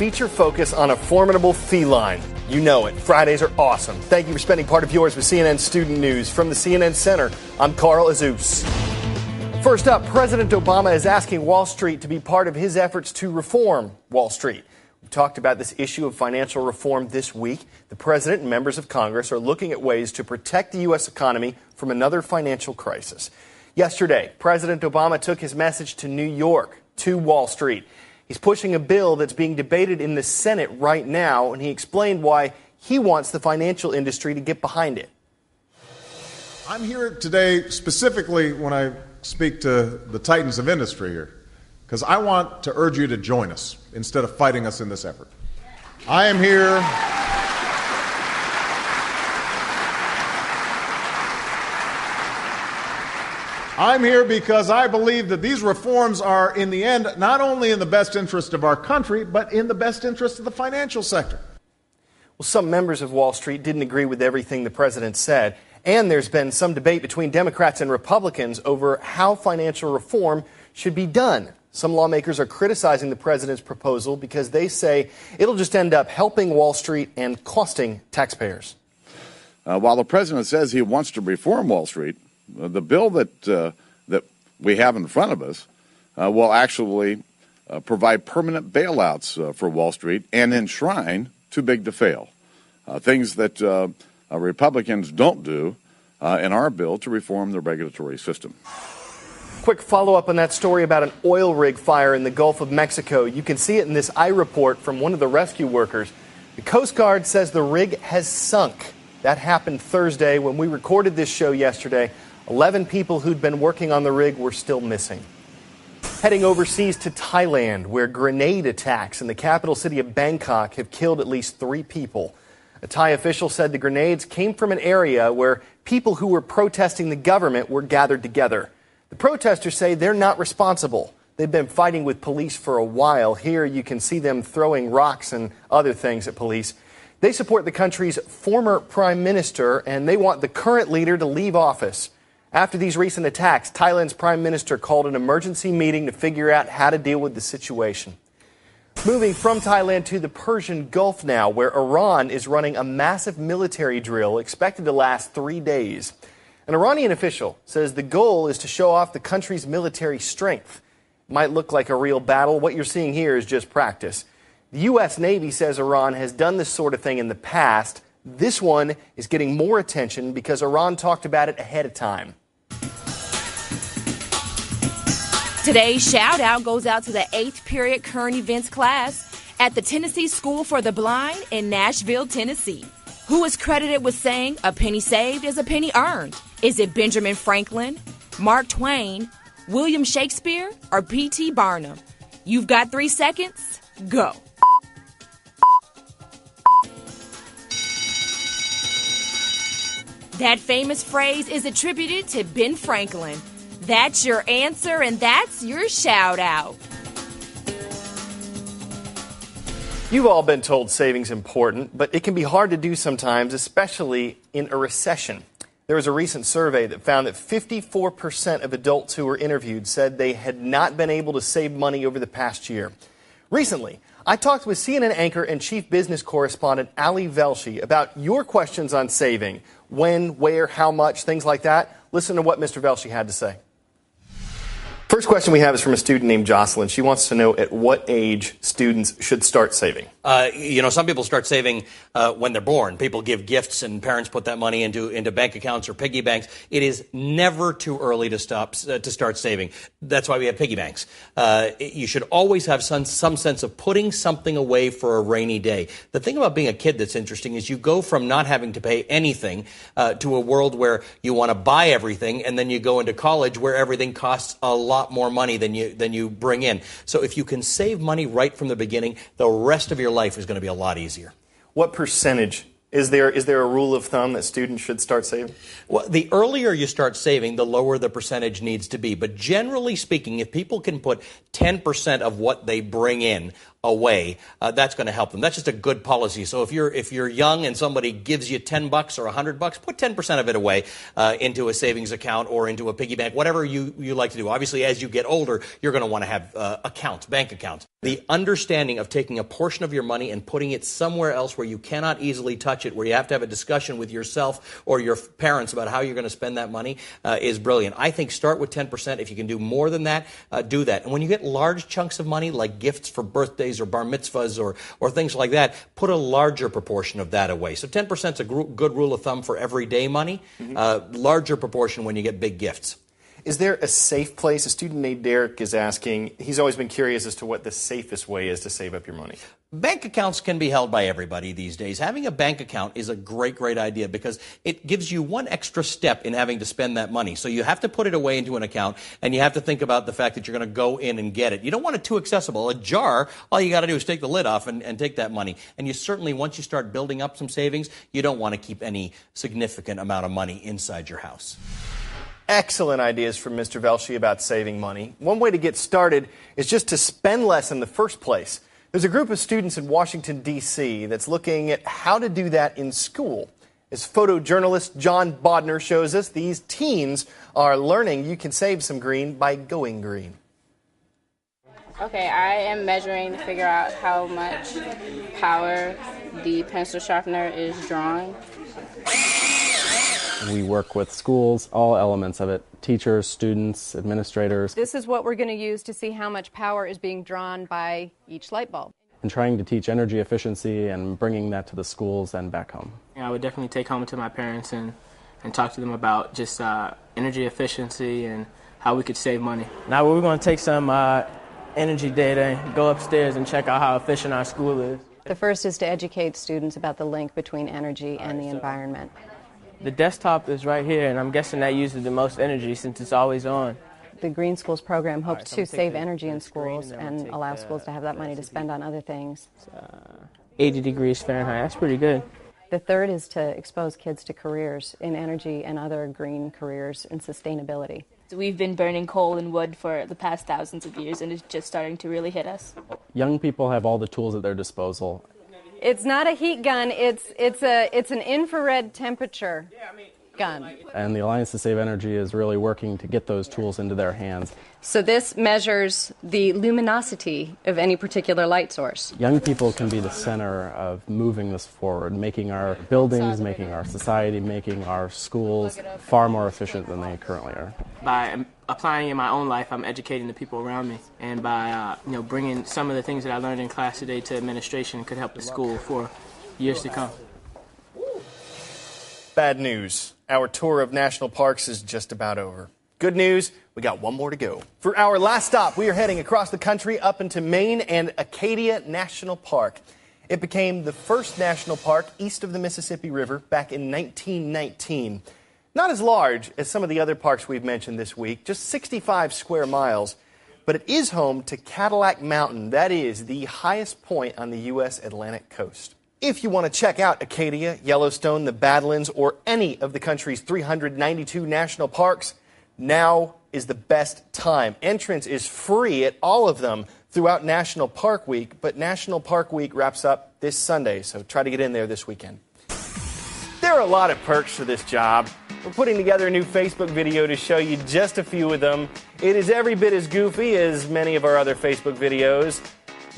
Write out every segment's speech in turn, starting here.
feature focus on a formidable feline. You know it. Fridays are awesome. Thank you for spending part of yours with CNN Student News. From the CNN Center, I'm Carl Azus. First up, President Obama is asking Wall Street to be part of his efforts to reform Wall Street. We've talked about this issue of financial reform this week. The president and members of Congress are looking at ways to protect the U.S. economy from another financial crisis. Yesterday, President Obama took his message to New York, to Wall Street. He's pushing a bill that's being debated in the Senate right now, and he explained why he wants the financial industry to get behind it. I'm here today specifically when I speak to the titans of industry here, because I want to urge you to join us instead of fighting us in this effort. I am here. I'm here because I believe that these reforms are, in the end, not only in the best interest of our country, but in the best interest of the financial sector. Well, some members of Wall Street didn't agree with everything the president said, and there's been some debate between Democrats and Republicans over how financial reform should be done. Some lawmakers are criticizing the president's proposal because they say it'll just end up helping Wall Street and costing taxpayers. While the president says he wants to reform Wall Street, the bill that we have in front of us will actually provide permanent bailouts for Wall Street and enshrine too big to fail, things that Republicans don't do in our bill to reform the regulatory system. Quick follow-up on that story about an oil rig fire in the Gulf of Mexico. You can see it in this iReport from one of the rescue workers. The Coast Guard says the rig has sunk. That happened Thursday. When we recorded this show yesterday, 11 people who'd been working on the rig were still missing. Heading overseas to Thailand, where grenade attacks in the capital city of Bangkok have killed at least 3 people. A Thai official said the grenades came from an area where people who were protesting the government were gathered together. The protesters say they're not responsible. They've been fighting with police for a while. Here you can see them throwing rocks and other things at police. They support the country's former prime minister, and they want the current leader to leave office. After these recent attacks, Thailand's prime minister called an emergency meeting to figure out how to deal with the situation. Moving from Thailand to the Persian Gulf now, where Iran is running a massive military drill expected to last 3 days. An Iranian official says the goal is to show off the country's military strength. It might look like a real battle. What you're seeing here is just practice. The U.S. Navy says Iran has done this sort of thing in the past. This one is getting more attention because Iran talked about it ahead of time. Today's shout-out goes out to the 8th period current events class at the Tennessee School for the Blind in Nashville, Tennessee, who is credited with saying, "A penny saved is a penny earned." Is it Benjamin Franklin, Mark Twain, William Shakespeare, or P.T. Barnum? You've got 3 seconds. Go. That famous phrase is attributed to Ben Franklin. That's your answer, and that's your shout-out. You've all been told saving's important, but it can be hard to do sometimes, especially in a recession. There was a recent survey that found that 54% of adults who were interviewed said they had not been able to save money over the past year. Recently, I talked with CNN anchor and chief business correspondent Ali Velshi about your questions on saving. When, where, how much, things like that. Listen to what Mr. Velshi had to say. First question we have is from a student named Jocelyn. She wants to know at what age students should start saving. Some people start saving when they're born. People give gifts and parents put that money into bank accounts or piggy banks. It is never too early to start saving. That's why we have piggy banks. You should always have some sense of putting something away for a rainy day. The thing about being a kid that's interesting is you go from not having to pay anything to a world where you want to buy everything, and then you go into college where everything costs a lot more money than you bring in. So if you can save money right from the beginning, the rest of your life is going to be a lot easier. What percentage? Is there a rule of thumb that students should start saving? Well, the earlier you start saving, the lower the percentage needs to be. But generally speaking, if people can put 10% of what they bring in away, that's going to help them. That's just a good policy. So if you're young and somebody gives you $10 or $100, put 10% of it away into a savings account or into a piggy bank, whatever you like to do. Obviously, as you get older, you're going to want to have accounts, bank accounts. The understanding of taking a portion of your money and putting it somewhere else where you cannot easily touch it, where you have to have a discussion with yourself or your parents about how you're going to spend that money is brilliant. I think start with 10%. If you can do more than that, do that. And when you get large chunks of money, like gifts for birthdays or bar mitzvahs or things like that, put a larger proportion of that away. So 10% is a good rule of thumb for everyday money, larger proportion when you get big gifts. Is there a safe place? A student named Derek is asking, he's always been curious as to what the safest way is to save up your money. Bank accounts can be held by everybody these days. Having a bank account is a great idea because it gives you one extra step in having to spend that money. So you have to put it away into an account, and you have to think about the fact that you're going to go in and get it. You don't want it too accessible. A jar, all you got to do is take the lid off and take that money. And you certainly, once you start building up some savings, you don't want to keep any significant amount of money inside your house. Excellent ideas from Mr. Velshi about saving money. One way to get started is just to spend less in the first place. There's a group of students in Washington, D.C. that's looking at how to do that in school. As photojournalist John Bodner shows us, these teens are learning you can save some green by going green. Okay, I am measuring to figure out how much power the pencil sharpener is drawing. We work with schools, all elements of it, teachers, students, administrators. This is what we're going to use to see how much power is being drawn by each light bulb. And trying to teach energy efficiency and bringing that to the schools and back home. I would definitely take home to my parents and talk to them about just energy efficiency and how we could save money. Now we're going to take some energy data and go upstairs and check out how efficient our school is. The first is to educate students about the link between energy and the environment. The desktop is right here, and I'm guessing that uses the most energy since it's always on. The Green Schools program hopes to save energy in schools and allow schools to have that money to spend on other things. 80 degrees Fahrenheit, that's pretty good. The third is to expose kids to careers in energy and other green careers in sustainability. We've been burning coal and wood for the past thousands of years, and it's just starting to really hit us. Young people have all the tools at their disposal. It's not a heat gun, it's an infrared temperature gun. And the Alliance to Save Energy is really working to get those tools into their hands. So this measures the luminosity of any particular light source. Young people can be the center of moving this forward, making our buildings, making our society, making our schools far more efficient than they currently are. By applying in my own life, I'm educating the people around me. And by bringing some of the things that I learned in class today to administration could help the school for years to come. Bad news. Our tour of national parks is just about over. Good news, we got one more to go. For our last stop, we are heading across the country up into Maine and Acadia National Park. It became the first national park east of the Mississippi River back in 1919. Not as large as some of the other parks we've mentioned this week, just 65 square miles. But it is home to Cadillac Mountain. That is the highest point on the U.S. Atlantic coast. If you want to check out Acadia, Yellowstone, the Badlands, or any of the country's 392 national parks, now is the best time. Entrance is free at all of them throughout National Park Week, but National Park Week wraps up this Sunday, so try to get in there this weekend. There are a lot of perks to this job. We're putting together a new Facebook video to show you just a few of them. It is every bit as goofy as many of our other Facebook videos.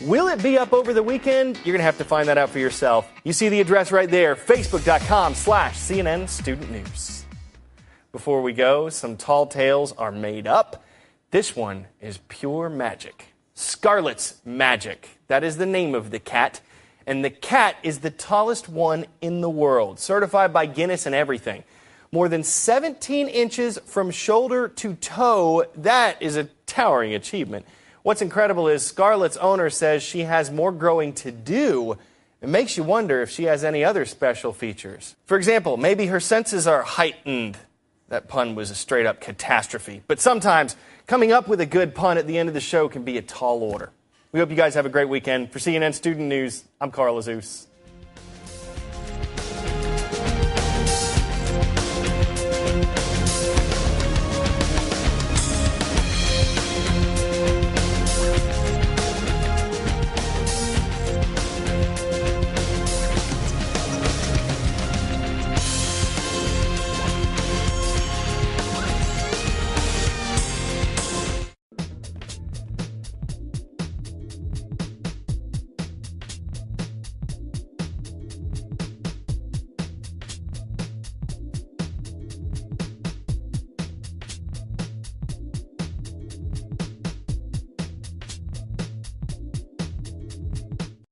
Will it be up over the weekend? You're going to have to find that out for yourself. You see the address right there, facebook.com/CNN Student News. Before we go, some tall tales are made up. This one is pure magic. Scarlett's Magic. That is the name of the cat. And the cat is the tallest one in the world, certified by Guinness and everything. More than 17 inches from shoulder to toe. That is a towering achievement. What's incredible is Scarlett's owner says she has more growing to do. It makes you wonder if she has any other special features. For example, maybe her senses are heightened. That pun was a straight-up catastrophe. But sometimes coming up with a good pun at the end of the show can be a tall order. We hope you guys have a great weekend. For CNN Student News, I'm Carl Azus.